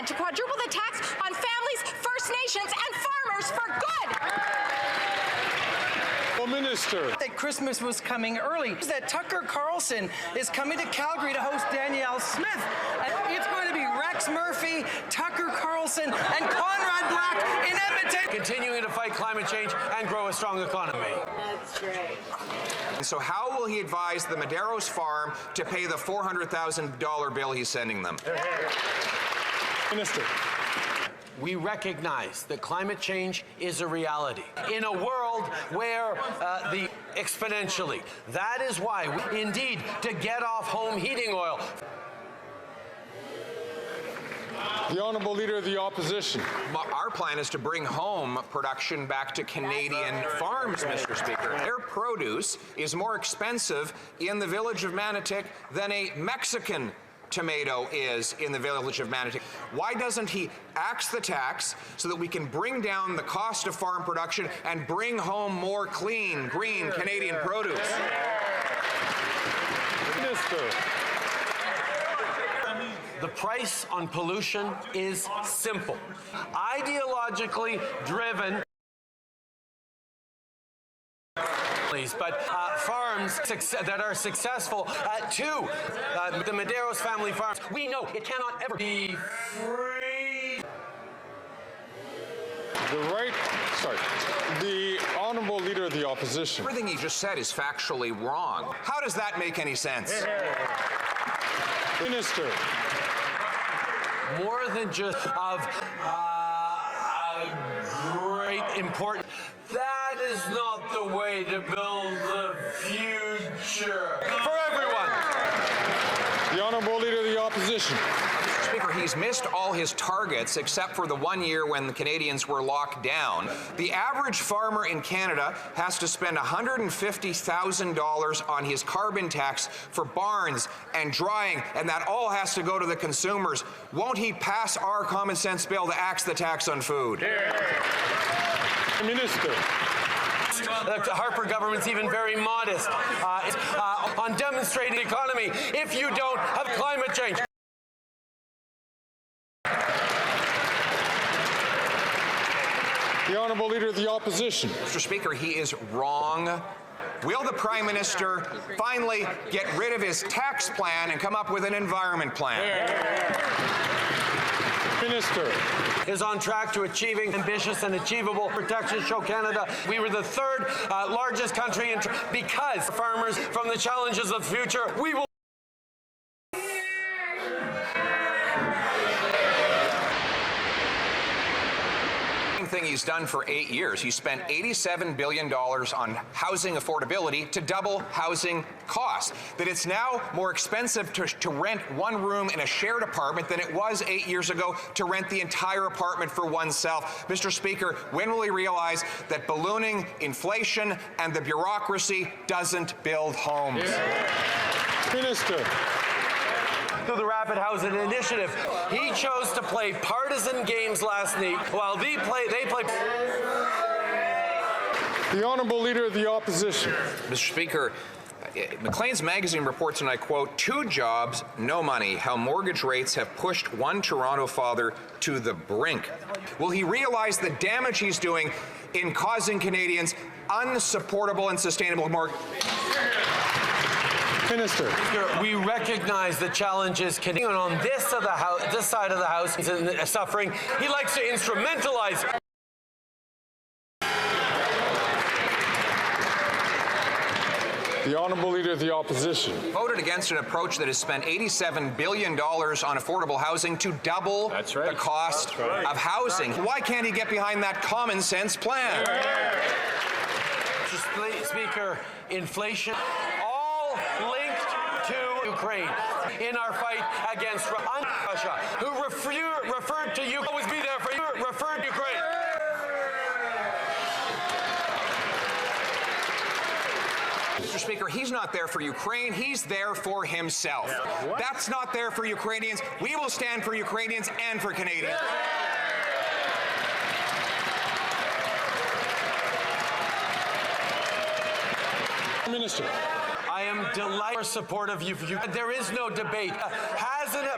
to quadruple the tax on families, First Nations, and farmers for good. Well, Minister. That Christmas was coming early. That Tucker Carlson is coming to Calgary to host Danielle Smith. And it's going to be Rex Murphy, Tucker Carlson, and Conrad Black in Edmonton. Continuing to fight climate change and grow a strong economy. That's great. So how will he advise the Medeiros farm to pay the $400,000 bill he's sending them? Minister. We recognize that climate change is a reality in a world where exponentially. That is why we indeed to get off home heating oil. The Honourable Leader of the Opposition. Our plan is to bring home production back to Canadian farms, Mr. Speaker. Their produce is more expensive in the village of Manotick than a Mexican tomato is in the village of Manotick. Why doesn't he axe the tax so that we can bring down the cost of farm production and bring home more clean, green Canadian produce? Minister. The price on pollution is simple. Ideologically driven, but farms that are successful the Medeiros family farms, we know it cannot ever be free. The Honourable Leader of the Opposition. Everything he just said is factually wrong. How does that make any sense? Minister. More than just of great importance. That is not the way to build the future for everyone. The Honourable Leader of the Opposition. Speaker, he's missed all his targets except for the 1 year when the Canadians were locked down. The average farmer in Canada has to spend $150,000 on his carbon tax for barns and drying, and that all has to go to the consumers. Won't he pass our common sense bill to axe the tax on food? Minister. The Harper government's even very modest on demonstrating the economy if you don't have climate change. The Honourable Leader of the Opposition. Mr. Speaker, he is wrong. Will the Prime Minister finally get rid of his tax plan and come up with an environment plan? Minister. Is on track to achieving ambitious and achievable protections. Show Canada we were the third largest country because farmers from the challenges of the future. We will. Thing he's done for 8 years. He spent $87 billion on housing affordability to double housing costs. That it's now more expensive to rent one room in a shared apartment than it was 8 years ago to rent the entire apartment for oneself. Mr. Speaker, when will he realize that ballooning inflation and the bureaucracy doesn't build homes? Minister. Through the Rapid Housing Initiative. He chose to play partisan games last night while they play. The Honourable Leader of the Opposition. Mr. Speaker, Maclean's magazine reports, and I quote, 2 jobs, no money, how mortgage rates have pushed one Toronto father to the brink. Will he realize the damage he's doing in causing Canadians unsupportable and sustainable mortgage? Minister. We recognize the challenges Canadians on this side of the house is suffering. He likes to instrumentalize. The Honourable Leader of the Opposition. Voted against an approach that has spent $87 billion on affordable housing to double the cost of housing. Why can't he get behind that common sense plan? Mr. Speaker, inflation all linked to Ukraine in our fight against Russia, who referred to you always be there for you, referred to Ukraine. Mr. Speaker, he's not there for Ukraine, he's there for himself. That's not there for Ukrainians. We will stand for Ukrainians and for Canadians. Minister. I am delighted for support of you. There is no debate. Has an